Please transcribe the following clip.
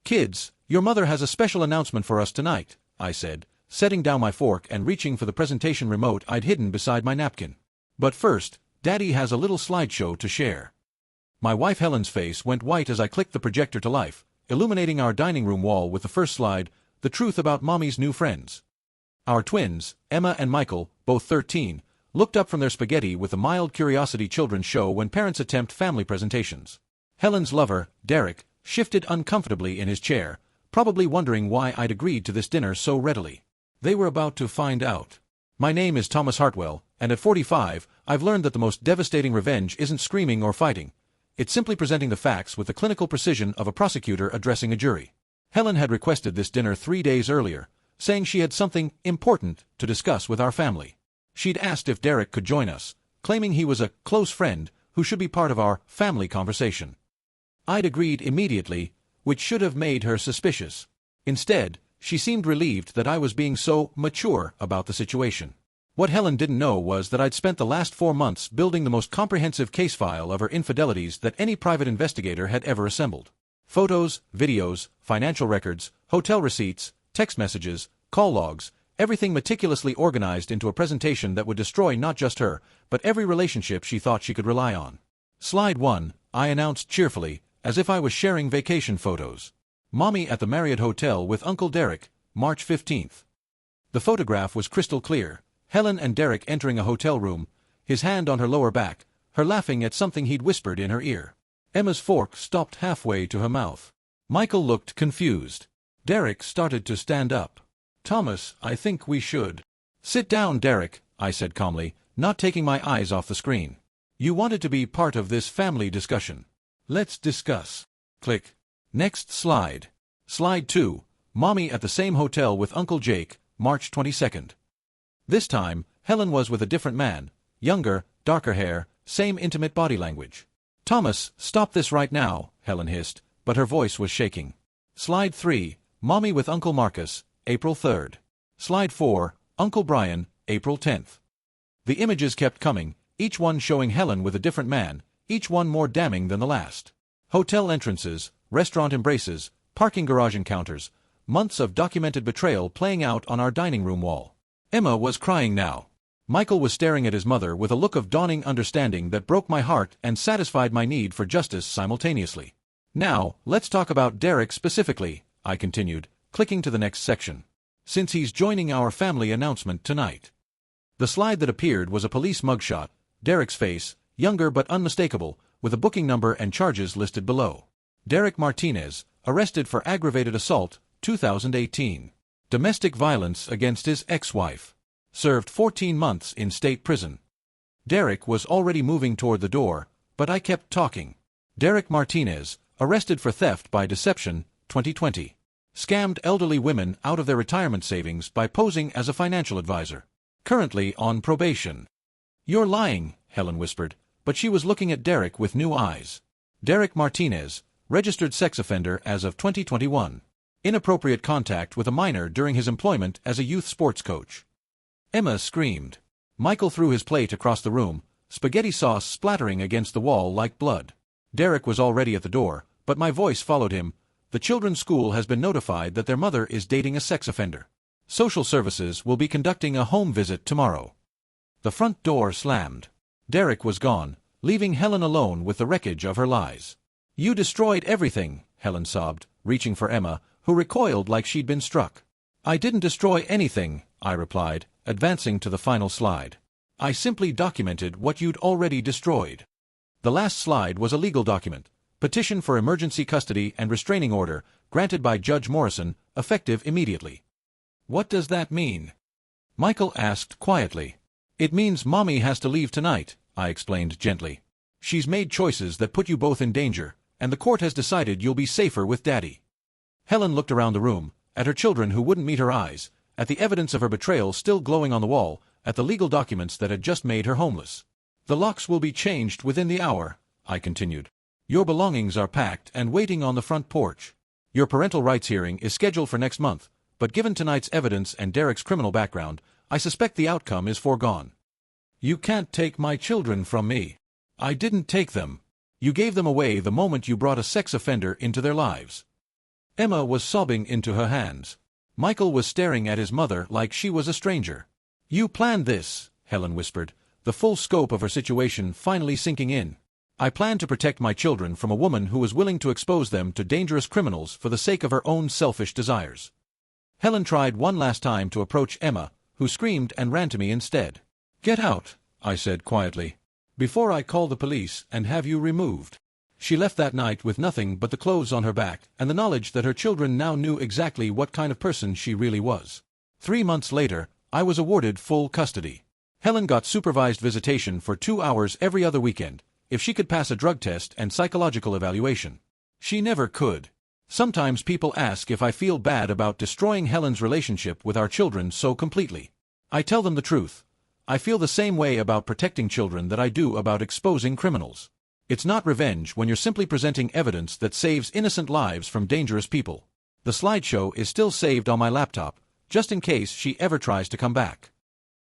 "Kids, your mother has a special announcement for us tonight," I said, setting down my fork and reaching for the presentation remote I'd hidden beside my napkin. "But first, Daddy has a little slideshow to share." My wife Helen's face went white as I clicked the projector to life, illuminating our dining room wall with the first slide, "The Truth About Mommy's New Friends." Our twins, Emma and Michael, both 13, looked up from their spaghetti with the mild curiosity children show when parents attempt family presentations. Helen's lover, Derek, shifted uncomfortably in his chair, probably wondering why I'd agreed to this dinner so readily. They were about to find out. My name is Thomas Hartwell, and at 45, I've learned that the most devastating revenge isn't screaming or fighting. It's simply presenting the facts with the clinical precision of a prosecutor addressing a jury. Helen had requested this dinner 3 days earlier, saying she had something important to discuss with our family. She'd asked if Derek could join us, claiming he was a close friend who should be part of our family conversation. I'd agreed immediately, which should have made her suspicious. Instead, she seemed relieved that I was being so mature about the situation. What Helen didn't know was that I'd spent the last 4 months building the most comprehensive case file of her infidelities that any private investigator had ever assembled. Photos, videos, financial records, hotel receipts, text messages, call logs, everything meticulously organized into a presentation that would destroy not just her, but every relationship she thought she could rely on. "Slide 1, I announced cheerfully, as if I was sharing vacation photos. "Mommy at the Marriott Hotel with Uncle Derek, March 15th. The photograph was crystal clear, Helen and Derek entering a hotel room, his hand on her lower back, her laughing at something he'd whispered in her ear. Emma's fork stopped halfway to her mouth. Michael looked confused. Derek started to stand up. "Thomas, I think we should." "Sit down, Derek," I said calmly, not taking my eyes off the screen. "You wanted to be part of this family discussion. Let's discuss." Click. Next slide. Slide 2, Mommy at the same hotel with Uncle Jake, March 22nd. This time, Helen was with a different man, younger, darker hair, same intimate body language. "Thomas, stop this right now," Helen hissed, but her voice was shaking. Slide 3, Mommy with Uncle Marcus, April 3rd. Slide 4, Uncle Brian, April 10th. The images kept coming, each one showing Helen with a different man, each one more damning than the last. Hotel entrances, restaurant embraces, parking garage encounters, months of documented betrayal playing out on our dining room wall. Emma was crying now. Michael was staring at his mother with a look of dawning understanding that broke my heart and satisfied my need for justice simultaneously. "Now, let's talk about Derek specifically," I continued, clicking to the next section. "Since he's joining our family announcement tonight." The slide that appeared was a police mugshot, Derek's face, younger but unmistakable, with a booking number and charges listed below. Derek Martinez, arrested for aggravated assault, 2018. Domestic violence against his ex-wife. Served 14 months in state prison. Derek was already moving toward the door, but I kept talking. Derek Martinez, arrested for theft by deception, 2020. Scammed elderly women out of their retirement savings by posing as a financial advisor. Currently on probation. "You're lying," Helen whispered, but she was looking at Derek with new eyes. Derek Martinez, registered sex offender as of 2021. Inappropriate contact with a minor during his employment as a youth sports coach. Emma screamed. Michael threw his plate across the room, spaghetti sauce splattering against the wall like blood. Derek was already at the door, but my voice followed him. "The children's school has been notified that their mother is dating a sex offender. Social services will be conducting a home visit tomorrow." The front door slammed. Derek was gone, leaving Helen alone with the wreckage of her lies. "You destroyed everything," Helen sobbed, reaching for Emma, who recoiled like she'd been struck. "I didn't destroy anything," I replied, advancing to the final slide. "I simply documented what you'd already destroyed." The last slide was a legal document, petition for emergency custody and restraining order, granted by Judge Morrison, effective immediately. "What does that mean?" Michael asked quietly. "It means Mommy has to leave tonight," I explained gently. "She's made choices that put you both in danger, and the court has decided you'll be safer with Daddy." Helen looked around the room, at her children who wouldn't meet her eyes, at the evidence of her betrayal still glowing on the wall, at the legal documents that had just made her homeless. "The locks will be changed within the hour," I continued. "Your belongings are packed and waiting on the front porch. Your parental rights hearing is scheduled for next month, but given tonight's evidence and Derek's criminal background, I suspect the outcome is foregone." "You can't take my children from me." "I didn't take them. You gave them away the moment you brought a sex offender into their lives." Emma was sobbing into her hands. Michael was staring at his mother like she was a stranger. "You planned this," Helen whispered, the full scope of her situation finally sinking in. "I planned to protect my children from a woman who was willing to expose them to dangerous criminals for the sake of her own selfish desires." Helen tried one last time to approach Emma, who screamed and ran to me instead. "Get out," I said quietly, "before I call the police and have you removed." She left that night with nothing but the clothes on her back and the knowledge that her children now knew exactly what kind of person she really was. 3 months later, I was awarded full custody. Helen got supervised visitation for 2 hours every other weekend, if she could pass a drug test and psychological evaluation. She never could. Sometimes people ask if I feel bad about destroying Helen's relationship with our children so completely. I tell them the truth. I feel the same way about protecting children that I do about exposing criminals. It's not revenge when you're simply presenting evidence that saves innocent lives from dangerous people. The slideshow is still saved on my laptop, just in case she ever tries to come back.